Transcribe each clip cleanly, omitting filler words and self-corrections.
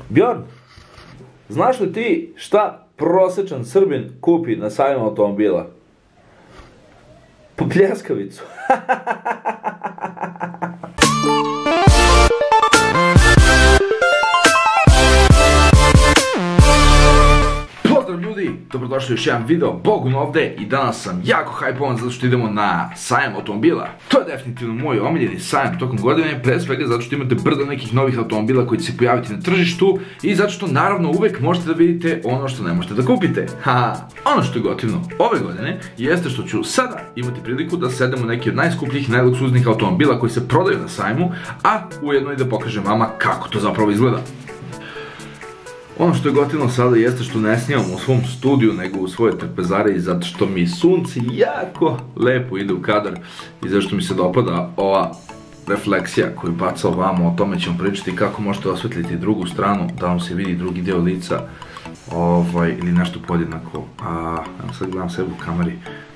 Bjorn, znaš li ti šta prosječan Srbin kupi na sajmu automobila? Po pljeskavicu. Pozdrav ljudi, dobrodošli u još jedan video, Bogun ovdje i danas sam jako hajpovan zato što idemo na sajam automobila. To je definitivno moj omiljeni sajam tokom godine, pre svega zato što imate brdo nekih novih automobila koji će se pojaviti na tržištu i zato što naravno uvek možete da vidite ono što ne možete da kupite. Ono što je gotivno ove godine jeste što ću sada imati priliku da sedem u neki od najskupljih i najluksuznijih automobila koji se prodaju na sajmu, a ujedno i da pokažem vama kako to zapravo izgleda. Ono što je gotivno sada jeste što ne snimam u svom studiju nego u svojoj trpezariji zato što mi sunce jako lepo ide u kadar i zašto mi se dopada ova refleksija koju baca ovamo. O tome ćemo pričati kako možete osvetliti drugu stranu, da vam se vidi drugi dio lica ili nešto podjednako. Sad gledam sebe u kameri,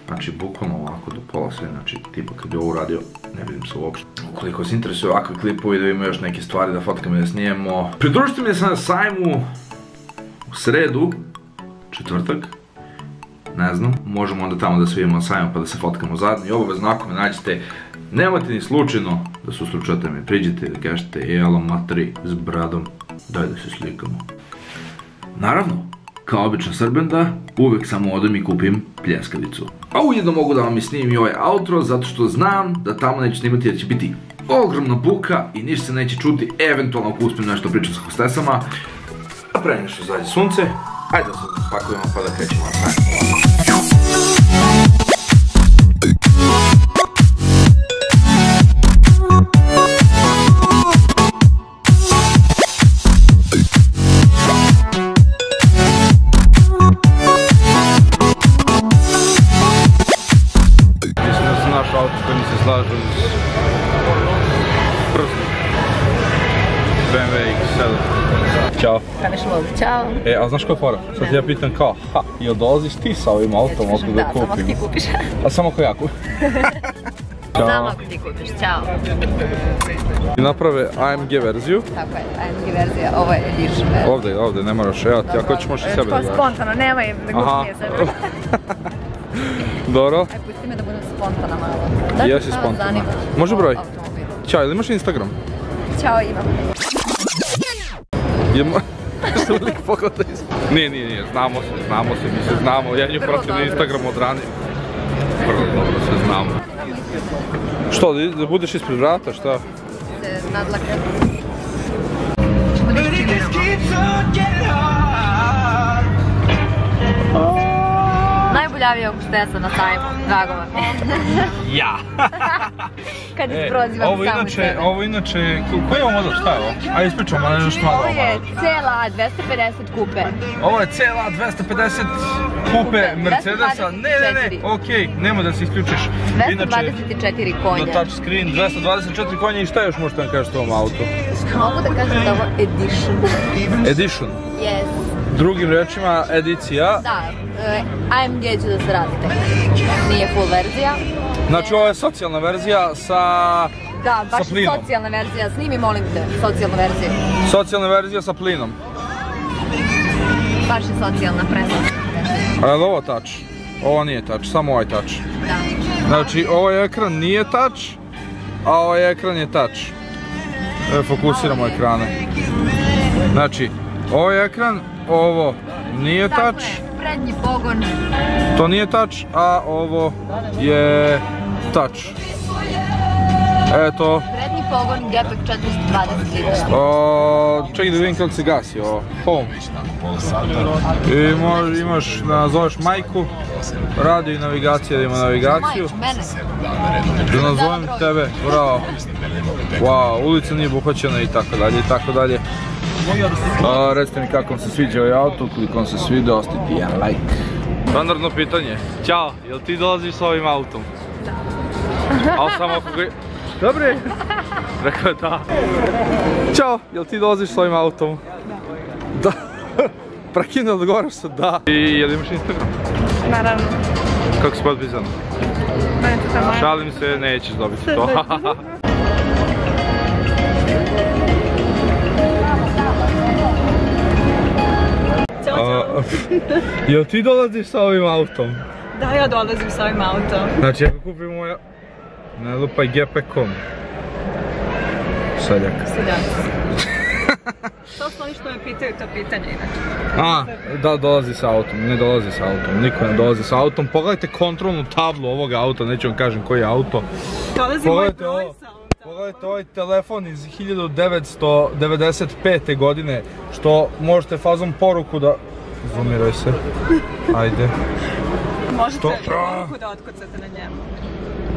znači bukvalno ovako do pola sve, znači tipa kad bi ovo uradio ne vidim se uopšte. Ukoliko vas interesuje ovakvi klipovi da ima još neke stvari da fotkamo i da snijemo, pridružite mi se na sajmu u sredu, četvrtak, ne znam, možemo onda tamo da se vidimo na sajmu pa da se fotkamo zajedno i obavezno ako me nađete, nemojte ni slučajno da se uslučate me, priđite i da kažete jelo materi s bradom, daj da se slikamo. Naravno, kao običan Srbenda, uvek samo odem i kupim pljeskavicu. A ujedno mogu da vam i snimim i ovaj outro zato što znam da tamo neću snimati jer će biti ogromna buka i ništa se neće čuti, eventualno ako uspijem nešto pričam sa hostesama. A pre nego što izađe sunce, ajde da se spakujemo pa da krećemo na sajam. Mislim da se naš auto koji mi se slaže uz prstu. BMW X7. Ćao. Ćao. A znaš koja je fora? Sad ja pitam kao, jel dolaziš ti sa ovim autom ako ga kupim? Da, samo ako ti kupiš. A samo ako ja kupim. Samo ako ti kupiš, ćao. I naprave AMG verziju. Tako je, AMG verzija, ovo je edition verzija. Ovdje, ne moraš, evo ti, ako ćeš možeš i sebe da gledaš. Spontano, nemoj da gupnije sebe. Dobro. Aj, pusti me da budem spontana malo. Jesi spontana. Može broj? Ćao, ili imaš Instagram? Ćao, imam. Što lik pogleda ispod? Nije, znamo se, mi se znamo, ja nju pratim na Instagramu od ranije. Vrlo dobro se znamo. Što, da budeš ispred vrata, šta? Nadlake. Najboljavija hostesa na sajmu, drago vam je. Ja! Kad isprozivam samu sebe. Ovo inače, koji je ovo model, šta je ovo? Ajde ispričamo, ali nešto malo. Ovo je CLA 250 kupe. Ovo je CLA 250 kupe Mercedesa, ne, okej, nemoj da se isključiš. 224 konja. Na touchscreen, 224 konja i šta još možete vam kažete o ovom autu? Mogu da kažem da ovo je edition. Edition? Yes. Drugim rečima, edicija. Da, AMG će da se radi tek. Nije full verzija. Znači ovo je socijalna verzija sa plinom. Da, baš socijalna verzija, snimi molim te, socijalnu verziju. Socijalna verzija sa plinom. Baš je socijalna prednost. A je li ovo touch? Ovo nije touch, samo ovaj touch. Da. Znači ovaj ekran nije touch, a ovaj ekran je touch. Fokusiramo ekrane. Znači, ovaj ekran, ovo nije touch. Prednji pogon. To nije touch, a ovo je touch. Eto. Prednji pogon, gepek 420 litara. Čekaj da vidim kako se gasi ovo. Home. I imaš da nazoveš majku, radio i navigacija, da ima navigaciju. Mene. Da nazovem tebe, bravo. Wow, ulica nije obuhvaćena i tako dalje i tako dalje. Recite mi kako vam se sviđa ovaj auto, ukoliko vam se sviđa, ostavite jedan like. Standardno pitanje. Ćao, jel ti dolaziš s ovim autom? Da. Ali samo ako ga... Dobre! Rekao je da. Ćao, jel ti dolaziš s ovim autom? Da. Prekine odgovaraš se da. I jel imaš Instagram? Naravno. Kako si potpisan? Šalim se, nećeš dobiti to. Jel ti dolaziš sa ovim autom? Da, ja dolazim sa ovim autom. Znači, ako kupim moja... Ne lupaj GP.com. Seljak. To su oni što me pitaju to pitanje inače. Da, dolazi sa autom, ne dolazi sa autom, niko ne dolazi sa autom. Pogledajte kontrolnu tablu ovog auta, neću vam kažem koji je auto. Dolazi moj broj sa autom. Pogledajte ovaj telefon iz 1995. godine, što možete fazom poruku da... Zoomiraj se. Ajde. Možete poruku da otkucate na njemu.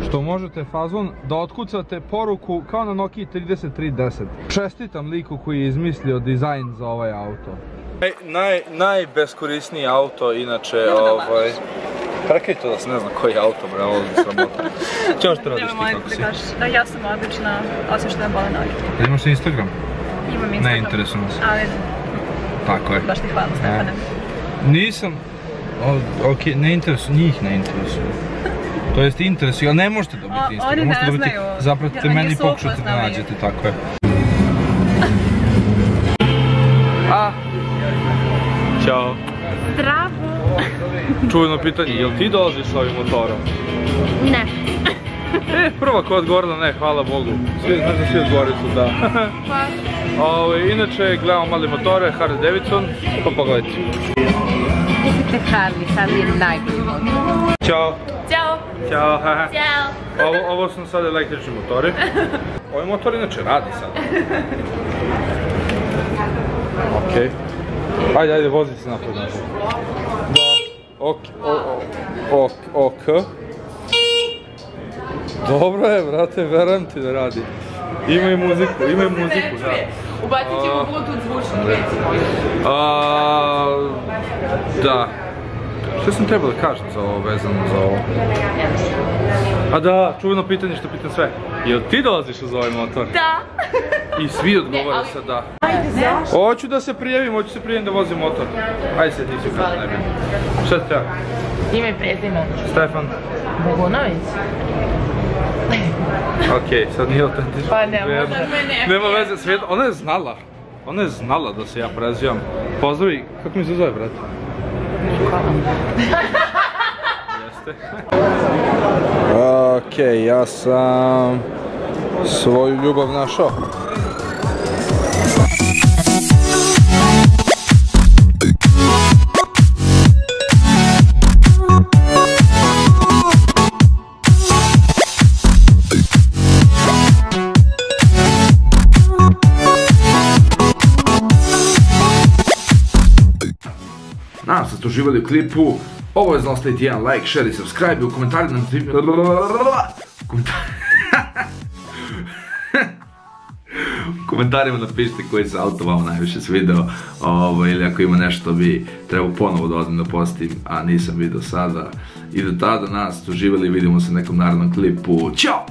Što možete fazon da otkucate poruku kao na Nokia 3310. Čestitam liku koji je izmislio dizajn za ovaj auto. Najbeskorisniji auto, inače, Prekaj to da se ne zna koji je auto, bre, ovo je sramota. Čeo što radiš ti, kako si? Da, ja sam odlična, osim što me bole noge. Imaš Instagram? Imam Instagram. Ne interesuje nas. Ali... Tako je. Baš ti hvala, Stefane. Nisam... Okej, ne interesuje, njih ne interesuje. To jest interesuje, ali ne možete dobiti Instagram. Oni ne znaju. Zapratite meni i pokušajte da nađete, tako je. Ćao. Zdravo. Čuveno pitanje, jel ti dolaziš s ovim motorom? Ne. Prva ko je odgovorila ne, hvala Bogu. Znaš da svi odgovorili su da. Inače, gledamo mali motore, Harley Davidson, pa pogledajte. Kupite Harley je najbolji. Ćao. Ćao. Ćao, haha. Ćao. Ovo su sad električni motori. Ovaj motor inače radi sad. Okej. Ajde, vozi se napred. Ok. Dobro je, brate, verujem ti da radi. Ima i muziku, da. Ubacit ćemo Bluetooth zvučnik, recimo. Da. Što sam trebao da kažem za ovo, vezano za ovo? A da, čuveno pitanje što pitam sve. Jel ti dolaziš uz ovaj motor? Da. I svi odgovore sa da. Hoću da se prijavim, da vozim motor. Ajde se, ti si ukazno najbolji. Šta ti treba? Ime i prezime. Stefan. Bogunović. Okej, sad nije autentično. Pa ne, možda me ne. Nema veze, svijet, ona je znala da se ja prezivam. Pozdravi, kako mi se zove, brate? Jeste. Okej, ja sam svoju ljubav našao. Nadam se da ste uživali u klipu, obavezno ostavite jedan like, share i subscribe i u komentarima napišite koji se auto vama najviše svideo ili ako ima nešto bi trebao ponovo da odem da postim, a nisam video sada. I do tada nadam se da ste uživali i vidimo se u nekom narednom klipu. Ćao!